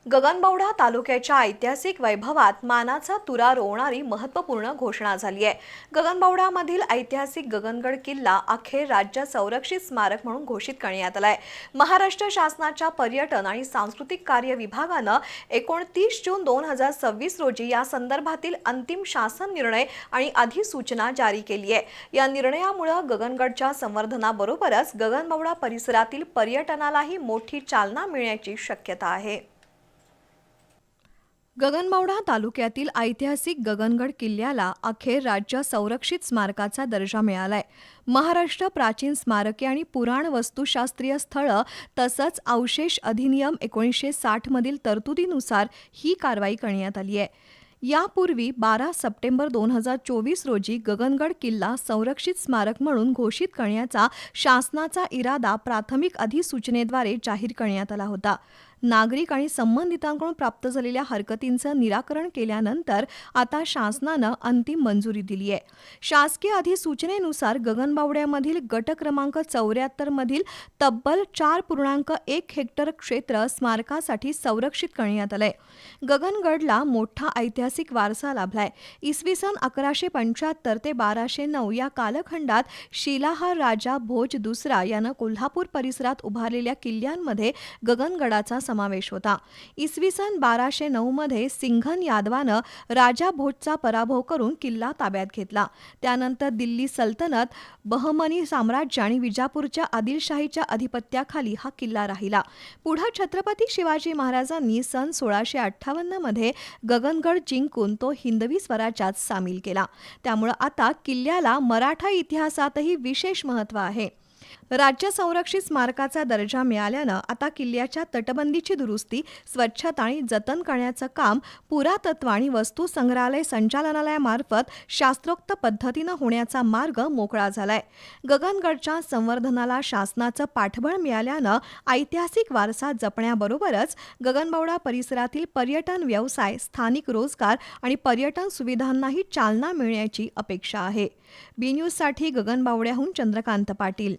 गगनबावडा तालुक्याच्या ऐतिहासिक वैभवात मानाचा तुरा रोवणारी महत्त्वपूर्ण घोषणा झाली आहे। गगनबावडामधील ऐतिहासिक गगनगड किल्ला अखेर राज्य संरक्षित स्मारक म्हणून घोषित करण्यात आलाय। महाराष्ट्र शासनाच्या पर्यटन आणि सांस्कृतिक कार्य विभागानं 29 जून 2026 रोजी या संदर्भातील अंतिम शासन निर्णय आणि अधिसूचना जारी केली आहे। या निर्णयामुळे गगनगडच्या संवर्धनाबरोबरच गगनबावडा परिसरातील पर्यटनालाही मोठी चालना मिळण्याची शक्यता आहे। गगनबावडा तालुक्यातील ऐतिहासिक गगनगड किल्ल्याला अखेर राज्य संरक्षित स्मारकाचा दर्जा मिळालाय। महाराष्ट्र प्राचीन स्मारके आणि पुराण वस्तुशास्त्रीय स्थळं तसंच अवशेष अधिनियम 1960 मधील तरतुदीनुसार ही कारवाई करण्यात आली आहे। यापूर्वी 12 सप्टेंबर 2024 रोजी गगनगड किल्ला संरक्षित स्मारक म्हणून घोषित करण्याचा शासनाचा इरादा प्राथमिक अधिसूचनेद्वारे जाहीर करण्यात आला होता। नागरिक आणि संबंधितांकडून प्राप्त झालेल्या हरकतींचं निराकरण केल्यानंतर आता शासनानं अंतिम मंजुरी दिली आहे। शासकीय अधिसूचनेनुसार गगनबावड्यामधील गट क्रमांक 74 मधील तब्बल 4.1 हेक्टर क्षेत्र स्मारकासाठी संरक्षित करण्यात आलंय। गगनगडला मोठा ऐतिहासिक वारसा लाभलाय। इसवी सन 1175 ते 1209 या कालखंडात शिलाहार राजा भोज दुसरा यानं कोल्हापूर परिसरात उभारलेल्या किल्ल्यांमध्ये गगनगडाचा समावेश होता। इसवी सन 1209 मध्ये सिंघन यादवानं राजा भोजचा पराभव करून किल्ला ताब्यात घेतला। त्यानंतर दिल्ली सल्तनत, बहमनी साम्राज्य आणि विजापूरच्या आदिलशाहीच्या अधिपत्याखाली हा किल्ला राहिला। पुढे छत्रपती शिवाजी महाराजांनी सन 1658 मध्ये गगनगड जिंकून तो हिंदवी स्वराज्यात सामील केला। त्यामुळे आता किल्ल्याला मराठा इतिहासातही विशेष महत्त्व आहे। राज्य संरक्षित स्मारकाचा दर्जा मिळाल्यानं आता किल्ल्याच्या तटबंदीची दुरुस्ती, स्वच्छता आणि जतन करण्याचं काम पुरातत्व आणि वस्तू संग्रहालय संचालनालयामार्फत शास्त्रोक्त पद्धतीनं होण्याचा मार्ग मोकळा झालाय। गगनगडच्या संवर्धनाला शासनाचं पाठबळ मिळाल्यानं ऐतिहासिक वारसा जपण्याबरोबरच गगनबावडा परिसरातील पर्यटन व्यवसाय, स्थानिक रोजगार आणि पर्यटन सुविधांनाही चालना मिळण्याची अपेक्षा आहे। बी न्यूजसाठी गगनबावड्याहून चंद्रकांत पाटील।